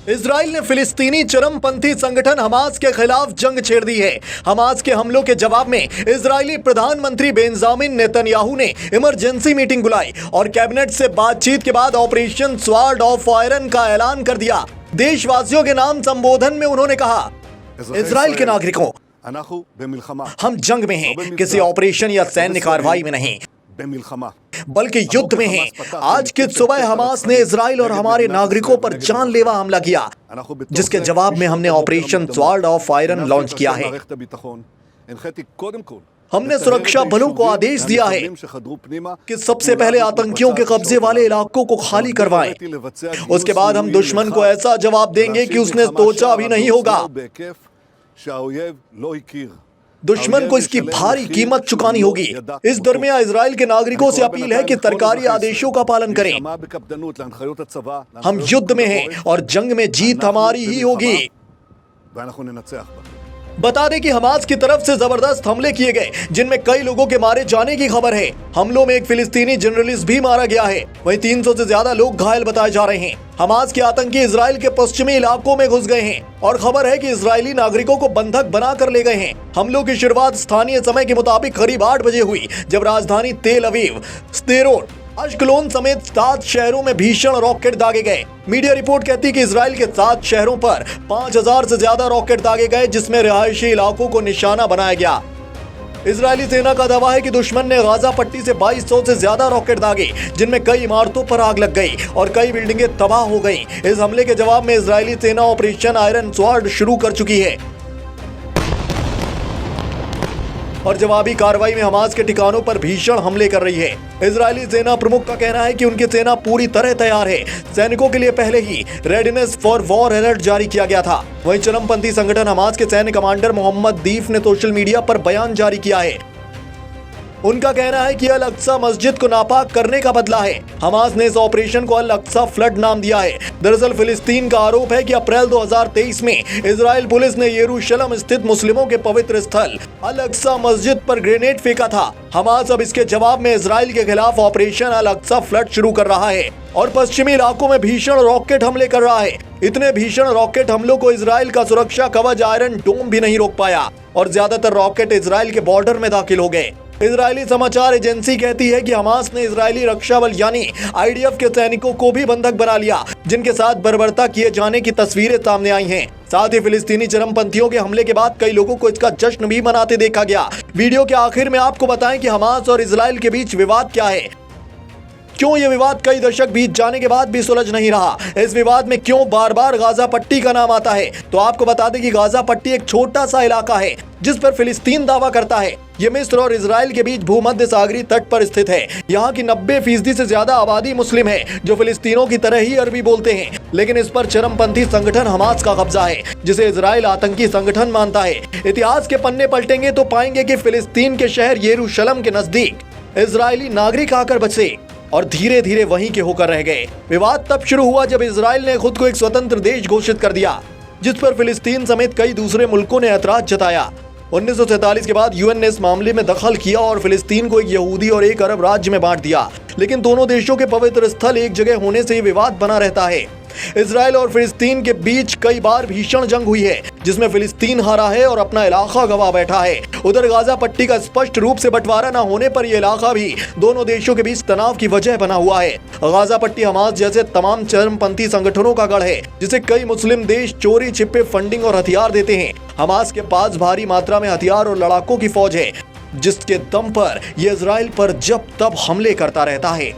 Israel ने फिलिस्तीनी चरमपंथी संगठन हमास के खिलाफ जंग छेड़ दी है। हमास के हमलों के जवाब में इजरायली प्रधानमंत्री बेंजामिन नेतन्याहू ने इमरजेंसी मीटिंग बुलाई और कैबिनेट से बातचीत के बाद ऑपरेशन स्वॉर्ड ऑफ आयरन का ऐलान कर दिया। देशवासियों के नाम संबोधन में उन्होंने कहा, इजराइल के नागरिकों, हम जंग में हैं, किसी ऑपरेशन या सैन्य कार्रवाई में नहीं, बल्कि युद्ध में हैं। आज की सुबह हमास ने इजराइल और हमारे नागरिकों पर जानलेवा हमला किया, जिसके जवाब में हमने operation sword of iron launch किया है। हमने सुरक्षा बलों को आदेश दिया है कि सबसे पहले आतंकियों के कब्जे वाले इलाकों को खाली करवाएं। उसके बाद हम दुश्मन को ऐसा जवाब देंगे कि उसने सोचा भी नहीं होगा। दुश्मन को इसकी भारी कीमत चुकानी होगी। इस दरमियान इजराइल के नागरिकों से अपील है कि सरकारी आदेशों का पालन करें। हम युद्ध में हैं और जंग में जीत हमारी ही होगी। बता दें कि हमास की तरफ से जबरदस्त हमले किए गए, जिनमें कई लोगों के मारे जाने की खबर है। हमलों में एक फिलिस्तीनी जर्नलिस्ट भी मारा गया है। वहीं 300 से ज्यादा लोग घायल बताए जा रहे हैं। हमास के आतंकी इजराइल के पश्चिमी इलाकों में घुस गए हैं और खबर है कि इजरायली नागरिकों को बंधक बनाकर ले गए हैं। हमलों की शुरुआत स्थानीय समय के मुताबिक करीब 8 बजे हुई, जब राजधानी तेल अवीव, स्देरोत, अश्कलोन समेत 7 शहरों में भीषण रॉकेट दागे गए। मीडिया रिपोर्ट कहती है कि इजराइल के 7 शहरों पर 5000 से ज्यादा रॉकेट दागे गए, जिसमें रिहायशी इलाकों को निशाना बनाया गया। इजरायली सेना का दावा है कि दुश्मन ने गाजा पट्टी से 2200 से ज्यादा रॉकेट दागे, जिनमें कई इमारतों पर आग लग गई और कई बिल्डिंगें तबाह हो गईं। इस हमले के जवाब में इजरायली सेना ऑपरेशन आयरन स्वॉर्ड शुरू कर चुकी है और जवाबी कार्रवाई में हमास के ठिकानों पर भीषण हमले कर रही है। इजरायली सेना प्रमुख का कहना है कि उनकी सेना पूरी तरह तैयार है। सैनिकों के लिए पहले ही रेडीनेस फॉर वॉर अलर्ट जारी किया गया था। वहीं चरमपंथी संगठन हमास के सैन्य कमांडर मोहम्मद दीफ ने सोशल मीडिया पर बयान जारी किया है। उनका कहना है कि अल अक्सा मस्जिद को नापाक करने का बदला है। हमास ने इस ऑपरेशन को अल अक्सा फ्लड नाम दिया है। दरअसल फिलिस्तीन का आरोप है कि अप्रैल 2023 में इजराइल पुलिस ने यरूशलेम स्थित मुस्लिमों के पवित्र स्थल अल अक्सा मस्जिद पर ग्रेनेड फेंका था। हमास अब इसके जवाब में इजराइल के खिलाफ ऑपरेशन अल अक्सा फ्लड शुरू कर रहा है और पश्चिमी इलाकों में भीषण रॉकेट हमले कर रहा है। इतने भीषण रॉकेट हमलों को इजराइल का सुरक्षा कवच आयरन डोम भी नहीं रोक पाया और ज्यादातर रॉकेट इजराइल के बॉर्डर में दाखिल हो गए। इजरायली समाचार एजेंसी कहती है कि हमास ने इजरायली रक्षा बल यानी IDF के सैनिकों को भी बंधक बना लिया, जिनके साथ बर्बरता किए जाने की तस्वीरें सामने आई हैं। साथ ही फिलिस्तीनी चरमपंथियों के हमले के बाद कई लोगों को इसका जश्न भी मनाते देखा गया। वीडियो के आखिर में आपको बताएं कि हमास और इजराइल के बीच विवाद क्या है, क्यों ये विवाद कई दशक बीत जाने के बाद भी सुलझ नहीं रहा, इस विवाद में क्यों बार बार गाजा पट्टी का नाम आता है। तो आपको बता दें कि गाजा पट्टी एक छोटा सा इलाका है जिस पर फिलिस्तीन दावा करता है। ये मिस्र और इजराइल के बीच भूमध्य सागरीय तट पर स्थित है। यहाँ की 90% से ज्यादा आबादी मुस्लिम है, जो फिलिस्तीनों की तरह ही अरबी बोलते हैं। लेकिन इस पर चरमपंथी संगठन हमास का कब्जा है, जिसे इजराइल आतंकी संगठन मानता है। इतिहास के पन्ने पलटेंगे तो पाएंगे कि फिलिस्तीन के शहर यरूशलेम के नजदीक इजरायली नागरिक आकर बसे और धीरे धीरे वहीं के होकर रह गए। विवाद तब शुरू हुआ जब इजराइल ने खुद को एक स्वतंत्र देश घोषित कर दिया, जिस पर फिलिस्तीन समेत कई दूसरे मुल्कों ने ऐतराज जताया। 1947 के बाद UN ने इस मामले में दखल किया और फिलिस्तीन को एक यहूदी और एक अरब राज्य में बांट दिया। लेकिन दोनों देशों के पवित्र स्थल एक जगह होने से विवाद बना रहता है। इजराइल और फिलिस्तीन के बीच कई बार भीषण जंग हुई है, जिसमें फिलिस्तीन हारा है और अपना इलाका गंवा बैठा है। उधर गाजा पट्टी का स्पष्ट रूप से बंटवारा न होने पर यह इलाका भी दोनों देशों के बीच तनाव की वजह बना हुआ है। गाजा पट्टी हमास जैसे तमाम चरमपंथी संगठनों का गढ़ है, जिसे कई मुस्लिम देश चोरी छिपे फंडिंग और हथियार देते हैं। हमास के पास भारी मात्रा में हथियार और लड़ाकों की फौज है, जिसके दम पर यह इजराइल पर जब तब हमले करता रहता है।